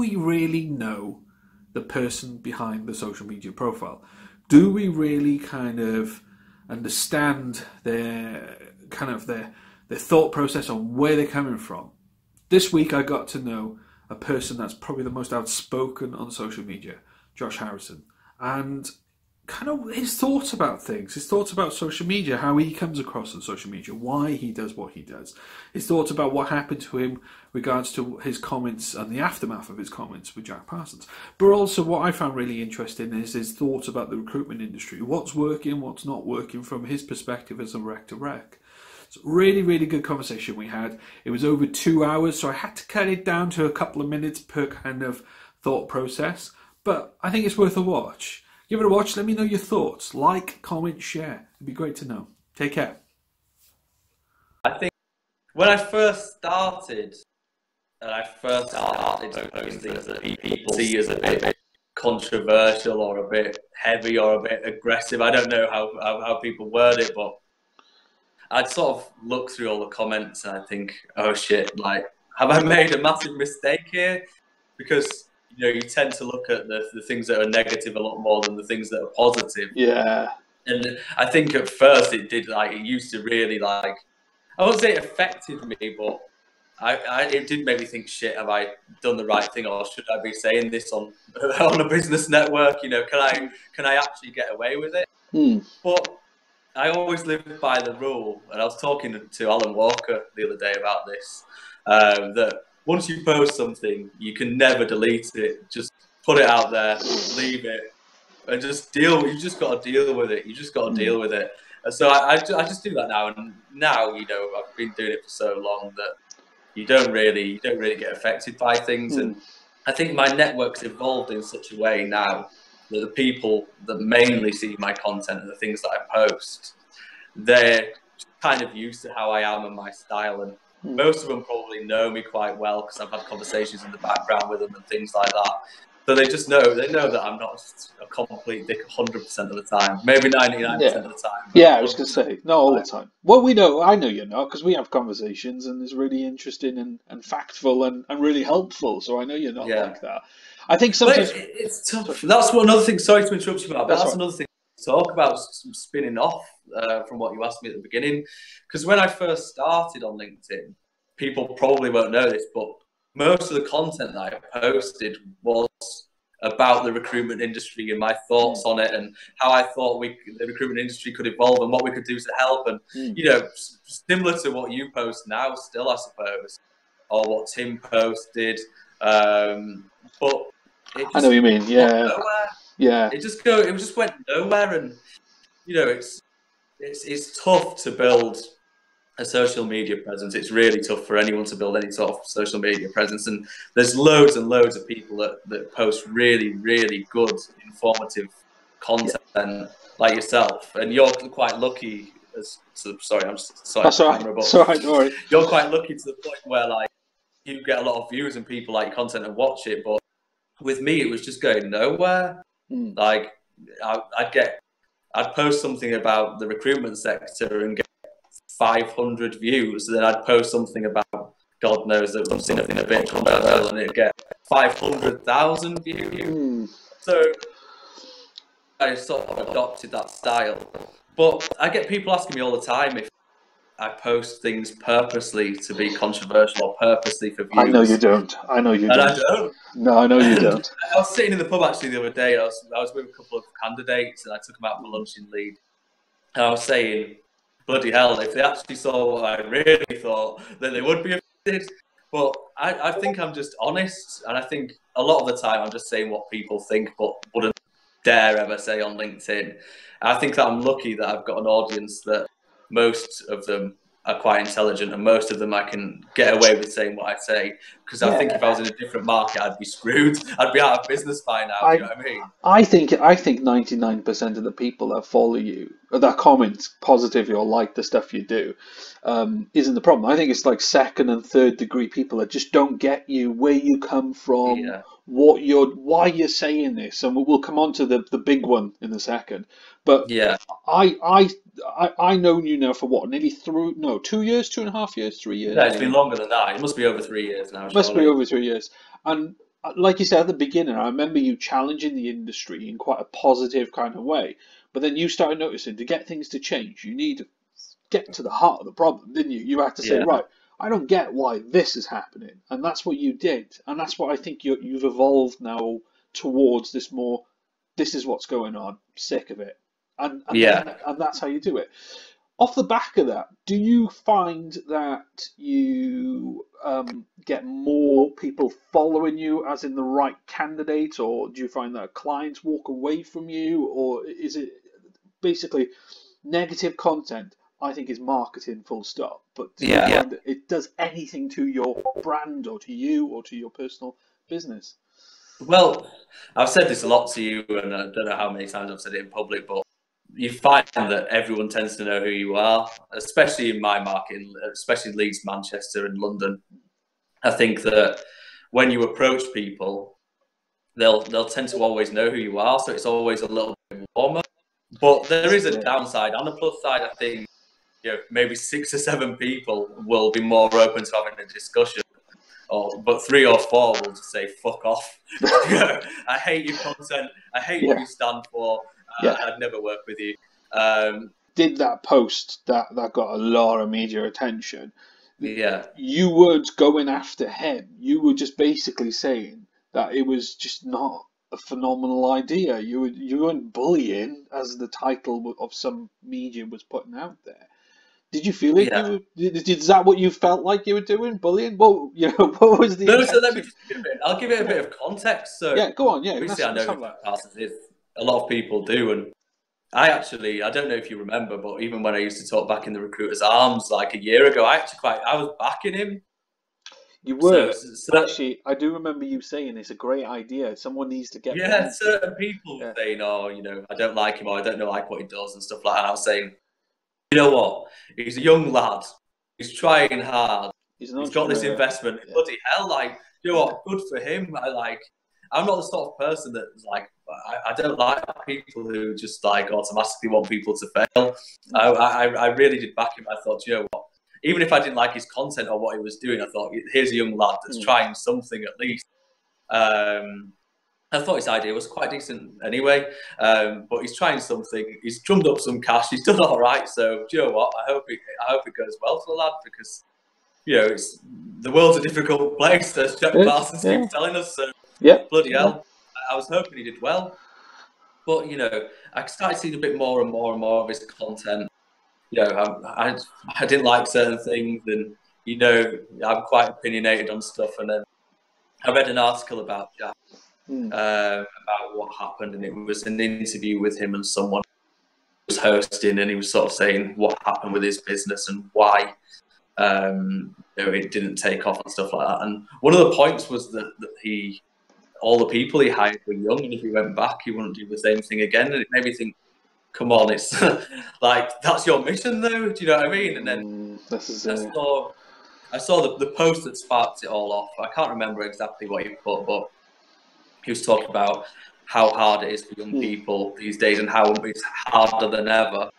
we really know the person behind the social media profile? Do we really kind of understand their thought process on where they're coming from? This week I got to know a person that's probably the most outspoken on social media, Josh Harrison, and kind of his thoughts about things, his thoughts about social media, how he comes across on social media, why he does what he does, his thoughts about what happened to him regards to his comments and the aftermath of his comments with Jack Parsons. But also what I found really interesting is his thoughts about the recruitment industry, what's working, what's not working from his perspective as a rec to rec. So really, really good conversation we had. It was over 2 hours, so I had to cut it down to a couple of minutes per kind of thought process. But I think it's worth a watch. Give it a watch. Let me know your thoughts. Like, comment, share. It'd be great to know. Take care. I think when I first started, posting things that people see as a bit controversial or a bit heavy or a bit aggressive. I don't know how people word it, but I'd sort of look through all the comments and I think, oh shit, like, have I made a massive mistake here? Because you tend to look at the things that are negative a lot more than the things that are positive. Yeah. And I think at first it used to really I wouldn't say it affected me, but it did make me think, shit, have I done the right thing, or should I be saying this on a business network? Can I actually get away with it? But I always live by the rule, and I was talking to Alan Walker the other day about this, that once you post something, you can never delete it. Just put it out there, leave it, and just deal. You just got to deal with it. You just got to deal with it. And so I just do that now. And now, I've been doing it for so long that you don't really get affected by things. And I think my network's evolved in such a way now that the people that mainly see my content and the things that I post, they're kind of used to how I am and my style. And most of them probably know me quite well because I've had conversations in the background with them and things like that. So they know that I'm not a complete dick 100% of the time, maybe 99% of the time. Yeah, I was going to say, not all the time. Well, I know you're not, because we have conversations and it's really interesting and factful and really helpful. So I know you're not like that. I think sometimes it's tough. That's another thing. Sorry to interrupt you, Mark, but that's another thing to talk about. Some spinning off from what you asked me at the beginning, because when I first started on LinkedIn, people probably won't know this, but most of the content that I posted was about the recruitment industry and my thoughts on it and how I thought the recruitment industry could evolve and what we could do to help. And similar to what you post now, still, I suppose, or what Tim posted. But I know what you mean. Yeah. Yeah. It just went nowhere, and it's tough to build a social media presence. It's really tough for anyone to build any sort of social media presence, and there's loads and loads of people that post really, really good, informative content like yourself, and you're quite lucky. Sorry, I'm just sorry. That's all right. That's all right. Don't worry. You're quite lucky to the point where you get a lot of views and people like your content and watch it, but with me, it was just going nowhere. I'd post something about the recruitment sector and get 500 views, and then I'd post something about God knows that was something a bit controversial, and it'd get 500,000 views. So I sort of adopted that style. But I get people asking me all the time if I post things purposely to be controversial or purposely for views. I know you don't. I don't. No, I know you don't. I was sitting in the pub actually the other day. I was with a couple of candidates, and I took them out for lunch in Leeds. And I was saying, bloody hell, if they actually saw what I really thought, then they would be offended. But I think I'm just honest, and I think a lot of the time I'm just saying what people think but wouldn't dare ever say on LinkedIn. I think that I'm lucky that I've got an audience that most of them are quite intelligent, and most of them I can get away with saying what I say, because I think if I was in a different market, I'd be screwed. I'd be out of business by now. Do you know what I mean? I think 99% of the people that follow you, or that comment positively or like the stuff you do, isn't the problem. I think it's like second and third degree people that just don't get you, where you come from, why you're saying this, and we'll come on to the big one in a second. But yeah, I known you now for what, nearly 2 years, 2.5 years, 3 years. Yeah, it's been longer than that. It must be over 3 years now. It must be over 3 years. And like you said at the beginning, I remember you challenging the industry in quite a positive kind of way. But then you started noticing to get things to change, you need to get to the heart of the problem, didn't you? You had to say, Yeah, right, I don't get why this is happening, and that's what you did, and that's what I think you've evolved now towards this more. This is what's going on. Sick of it, yeah. and that's how you do it. Off the back of that, do you find that you get more people following you, as in the right candidate, or do you find that clients walk away from you, or is it basically negative content? I think is marketing, full stop. But do you Yeah. find that it does anything to your brand, or to you, or to your personal business? Well, I've said this a lot to you, and I don't know how many times I've said it in public, but you find that everyone tends to know who you are, especially in my market, especially Leeds, Manchester, and London. I think that when you approach people, they'll tend to always know who you are, so it's always a little bit warmer. But there is a downside. On the plus side, I think maybe 6 or 7 people will be more open to having a discussion. But 3 or 4 will just say "fuck off." I hate your content. I hate what Yeah, you stand for. yeah. I'd never work with you. Did that post that got a lot of media attention? Yeah, You weren't going after him. You were just basically saying that it was just not a phenomenal idea. You weren't bullying, as the title of some media was putting out there. Did you feel like you yeah. were? Is that what you felt like you were doing, bullying? Well, what was the No, so let me intention? just I'll give it a Yeah, bit of context. So yeah. Go on. Yeah, obviously, I let's know who have that. Jack Parsons is. A lot of people do, and I don't know if you remember, but even when I used to talk back in the recruiter's arms like a year ago, I was backing him. You So, were so actually. I do remember you saying it's a great idea. Someone needs to get yeah, behind it. certain people were Yeah, saying, "Oh, I don't like him, or I don't know like what he does and stuff like that." And I was saying, you know what? He's a young lad. He's trying hard. he's an He's got this entrepreneur. investment. Yeah, Bloody hell! Like, you know yeah. what? Good for him. I'm not the sort of person that's like. I don't like people who just like automatically want people to fail. I really did back him. I thought, you know what? Even if I didn't like his content or what he was doing, I thought, here's a young lad that's Mm. trying something at least. Um, I thought his idea was quite decent anyway, but he's trying something. He's drummed up some cash. He's done all right. So do you know what? I hope it goes well for the lad, because the world's a difficult place, as Jack Yes, Parsons yeah, keeps telling us. So yeah, bloody yeah. hell, I was hoping he did well. But I started seeing a bit more and more and more of his content. I didn't like certain things, and I'm quite opinionated on stuff. And then I read an article about Jack, Mm. about what happened, and it was an interview with him and someone was hosting, and he was sort of saying what happened with his business and why it didn't take off and stuff like that. And one of the points was that all the people he hired were young, and if he went back, he wouldn't do the same thing again. And it made me think, come on, it's like that's your mission, though. Do you know what I mean? And then This is I saw the post that sparked it all off. I can't remember exactly what he put, but he was talking about how hard it is for young people these days and how it's harder than ever.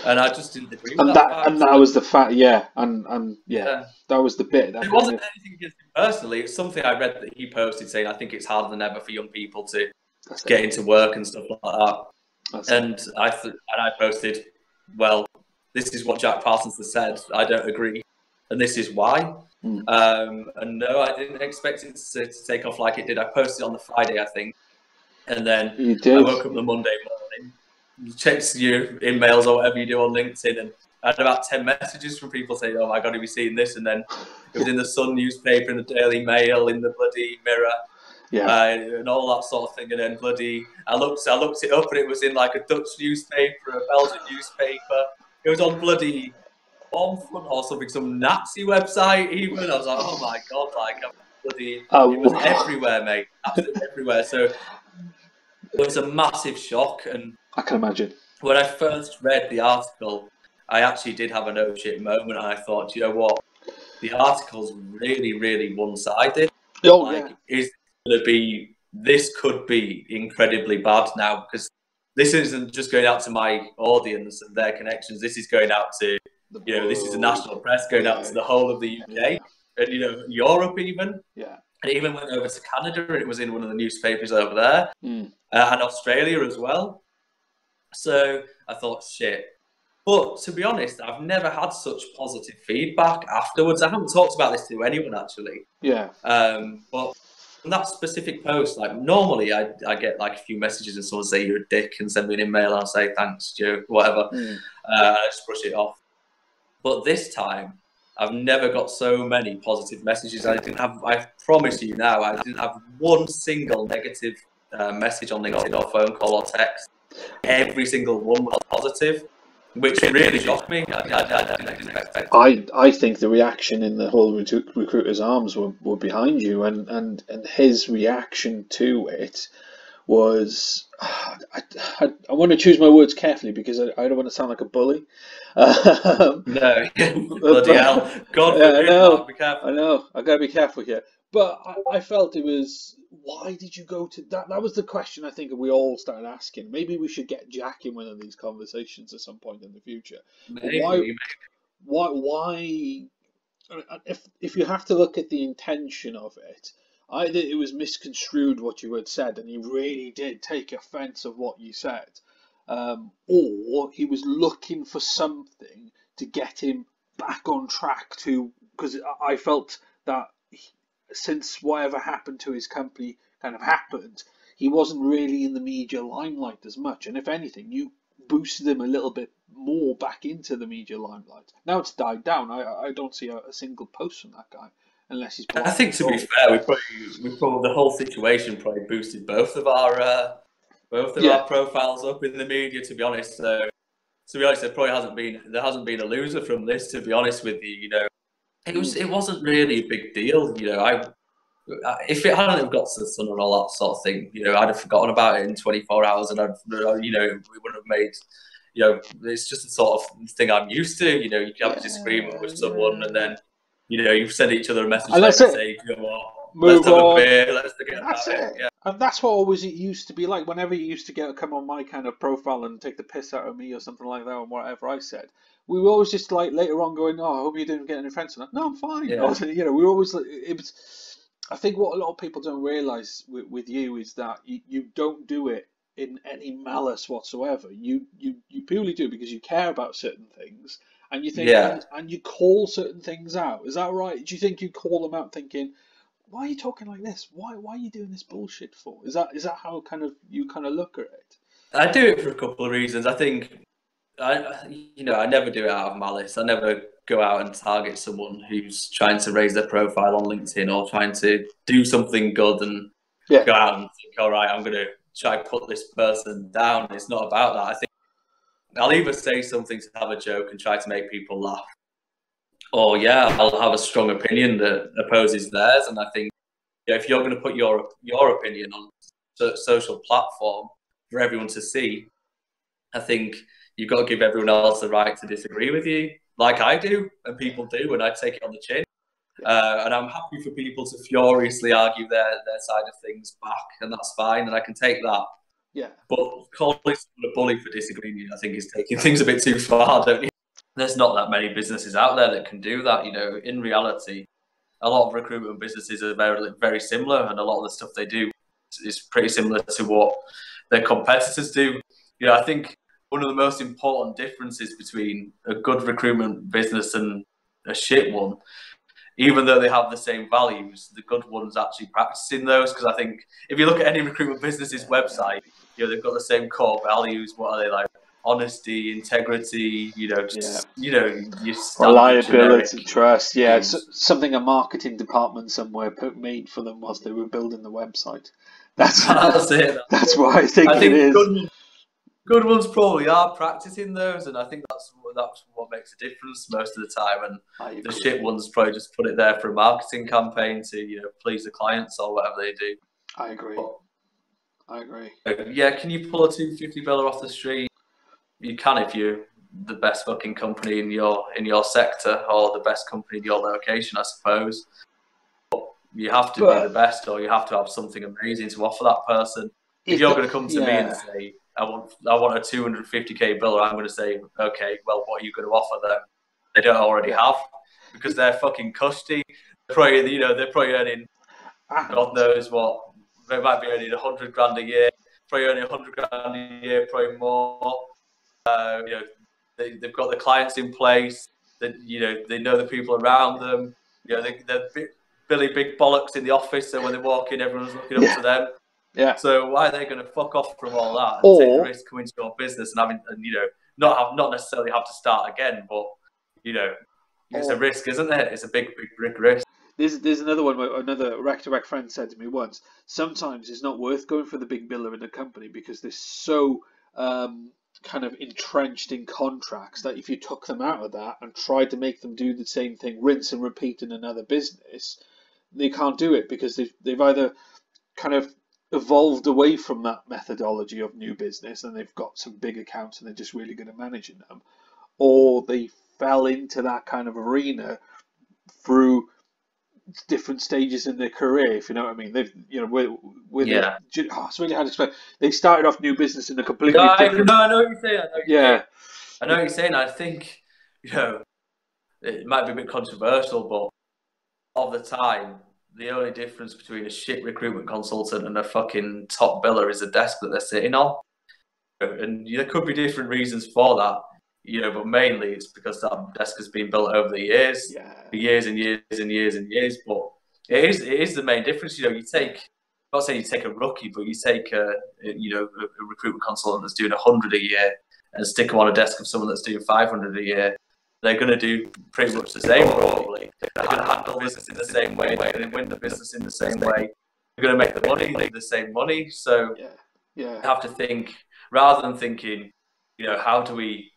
And I just didn't agree with that fact. that was the fact. Yeah, and yeah, Yeah. that was the bit that It kind wasn't of. anything against him personally. It's something I read that he posted saying, I think it's harder than ever for young people to That's get it. into work and stuff like that. That's And it. I posted, well, this is what Jack Parsons has said. I don't agree, and this is why. Mm. And no, I didn't expect it to take off like it did. I posted on the Friday, I think, and then You I did. woke up the Monday morning, checked your emails or whatever you do on LinkedIn, and I had about 10 messages from people saying, "Oh my God, have you seen this?" And then it was in the Sun newspaper, in the Daily Mail, in the bloody Mirror. Yeah. And all that sort of thing, and then I looked it up, and it was in like a Dutch newspaper, a Belgian newspaper. It was on bloody Front or something, some Nazi website even. I was like, oh my God, like bloody. It was everywhere, mate, absolutely everywhere. So it was a massive shock, and I can imagine. when I first read the article, I actually did have a no shit moment, and I thought, you know what, the article's really, really one-sided. Oh Like, yeah. this could be incredibly bad now, because this isn't just going out to my audience and their connections. This is going out to, this is a national press going out to the whole of the UK Yeah. and, Europe even. Yeah. And it even went over to Canada, and it was in one of the newspapers over there, and Australia as well. So I thought, shit. But to be honest, I've never had such positive feedback afterwards. I haven't talked about this to anyone, actually. Yeah. But on that specific post, like normally I get like a few messages and someone say you're a dick and send me an email and I'll say thanks, Joe, whatever. I just brush it off. But this time, I've never got so many positive messages. I promise you now, I didn't have one single negative message on LinkedIn or phone call or text. Every single one was positive, which really shocked me. I didn't expect. I think the reaction in the whole Recruiter's Arms were behind you, and his reaction to it was, I want to choose my words carefully because I don't want to sound like a bully. No, bloody hell. God forbid, Mark, be careful. I know, I've got to be careful here. But I felt it was, why did you go to that? That was the question I think we all started asking. Maybe we should get Jack in one of these conversations at some point in the future. Maybe. Why? If you have to look at the intention of it, either it was misconstrued what you had said, and he really did take offence of what you said, or he was looking for something to get him back on track to. Because I felt that since whatever happened to his company kind of happened, he wasn't really in the media limelight as much, and if anything, you boosted him a little bit more back into the media limelight. Now it's died down. I don't see a single post from that guy unless he's. I think to be fair, we probably the whole situation probably boosted both of our profiles up in the media. To be honest, there hasn't been a loser from this. To be honest with you, it wasn't really a big deal. If it hadn't have got to the Sun and all that sort of thing, I'd have forgotten about it in 24 hours, and we wouldn't have made. It's just the sort of thing I'm used to. You can have a disagreement with someone, and then you send each other a message and say, let's have a beer, let's forget about it. Yeah. And that's what always it used to be like. Whenever you used to come on my kind of profile and take the piss out of me or something like that, or whatever I said, we were always just like later on going, "Oh, I hope you didn't get any offence." No, I'm fine. Yeah. We were always it was. I think what a lot of people don't realise with you is that you don't do it in any malice whatsoever. You purely do because you care about certain things, and you think, and you call certain things out. Is that right? Do you think you call them out thinking, why are you talking like this? Why are you doing this bullshit for? Is that how you look at it? I do it for a couple of reasons. I think I never do it out of malice. I never go out and target someone who's trying to raise their profile on LinkedIn or trying to do something good and go out and think, all right, I'm going to try to put this person down. It's not about that. I think I'll either say something to have a joke and try to make people laugh, or I'll have a strong opinion that opposes theirs. And I think if you're going to put your opinion on a social platform for everyone to see, I think you've got to give everyone else the right to disagree with you, like I do, and people do, and I take it on the chin. And I'm happy for people to furiously argue their side of things back, and that's fine, and I can take that. Yeah. But calling someone a bully for disagreeing, I think, is taking things a bit too far, don't you? There's not that many businesses out there that can do that. In reality, a lot of recruitment businesses are very, very similar, and a lot of the stuff they do is pretty similar to what their competitors do. I think one of the most important differences between a good recruitment business and a shit one, even though they have the same values, the good one's actually practicing those. Because I think if you look at any recruitment business's website, they've got the same core values. What are they like? Honesty, integrity, your reliability, trust. Yeah, it's something a marketing department somewhere made for them whilst they were building the website. That's it. That's what I think it is. Good ones probably are practicing those, and I think that's what makes a difference most of the time. And the shit ones probably just put it there for a marketing campaign to please the clients or whatever they do. I agree. Yeah, can you pull a 250 biller off the street? You can if you're the best fucking company in your sector or the best company in your location, I suppose. But you have to be the best, or you have to have something amazing to offer that person. If you're going to come to me and say, I want a 250k biller, I'm going to say, okay, well, what are you going to offer them? They don't already have, because they're fucking cushy. They're probably earning God knows what. They might be earning 100 grand a year, probably earning 100 grand a year, probably more. They've got the clients in place. That they know the people around them. They're Billy Big Bollocks in the office, so when they walk in, everyone's looking up to them. Yeah. So why are they going to fuck off from all that and take the risk coming into your business and not necessarily have to start again, but it's a risk, isn't it? It's a big risk. There's another one where another rec-to-rec friend said to me once, sometimes it's not worth going for the big biller in a company because they're so kind of entrenched in contracts that if you took them out of that and tried to make them do the same thing, rinse and repeat in another business, they can't do it because they've either kind of evolved away from that methodology of new business and they've got some big accounts and they're just really good at managing them, or they fell into that kind of arena through different stages in their career, if you know what I mean. They've, it's really hard to explain. They started off new business in a completely different. I know what you're saying. I know what you're saying. I think it might be a bit controversial, but of the time, the only difference between a shit recruitment consultant and a fucking top biller is the desk that they're sitting on. And there could be different reasons for that, but mainly it's because that desk has been built over the years, for years and years and years and years. But it is the main difference. You take, I'm not saying you take a rookie, but you take a recruitment consultant that's doing 100 a year and stick them on a desk of someone that's doing 500 a year. They're going to do pretty much the same, probably. They're going to handle business in the same way. They're going to win the business in the same way. They're going to make the same money. So you have to think, rather than thinking, how do we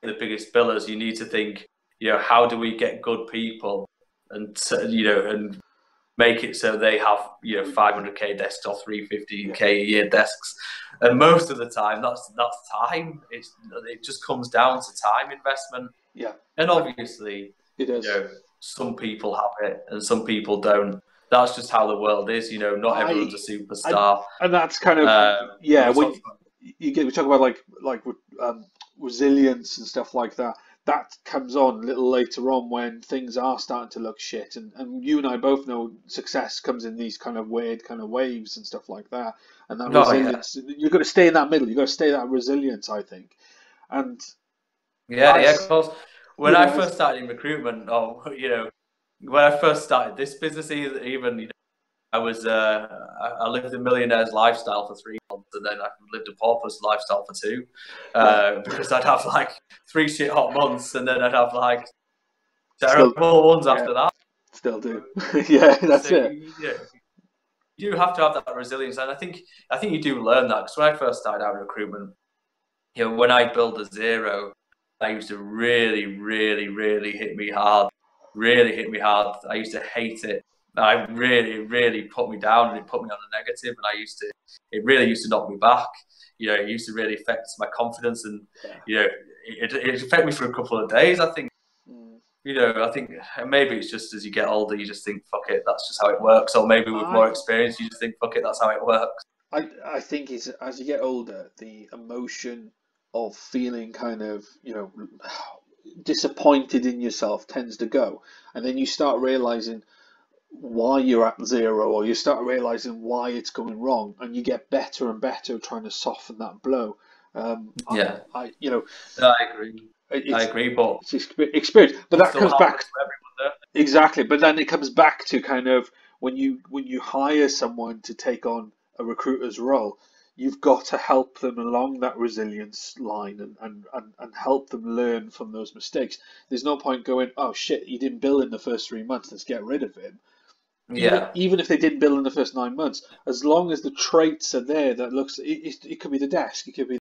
get the biggest billers? You need to think, how do we get good people and make it so they have 500k desks or 350k a year desks. And most of the time, that's time. It just comes down to time investment. Yeah. And obviously, it is. Some people have it and some people don't. That's just how the world is. Not everyone's a superstar. And that's kind of we talk about like resilience and stuff like that. That comes on a little later on when things are starting to look shit. And you and I both know success comes in these kind of weird kind of waves and stuff like that. And that resilience, you've got to stay in that middle. You've got to stay that resilience, I think. And of course. When I first started in recruitment, when I first started this business, even I lived a millionaire's lifestyle for 3 months, and then I lived a pauper's lifestyle for 2, because I'd have 3 shit hot months, and then I'd have terrible ones after that. Still do. That's it. You do have to have that resilience, and I think you do learn that, because when I first started out in recruitment, when I build a zero, that used to really, really, really hit me hard. Really hit me hard. I used to hate it. I really, really put me down, and it put me on a negative, and it really used to knock me back. It used to really affect my confidence, and it affected me for a couple of days. I think, I think maybe it's just as you get older, you just think, fuck it, that's just how it works. Or maybe with more experience, you just think, fuck it, that's how it works. I think it's, as you get older, the emotion of feeling kind of, disappointed in yourself tends to go. And then you start realizing why you're at zero, or you start realizing why it's going wrong, and you get better and better trying to soften that blow. I agree. I agree, but it's experience. But that comes back to everyone, exactly. But then it comes back to kind of when you hire someone to take on a recruiter's role, you've got to help them along that resilience line and help them learn from those mistakes. There's no point going, oh shit, he didn't bill in the first 3 months, let's get rid of him. Even if they didn't bill in the first 9 months, as long as the traits are there, that looks, it could be the desk, it could be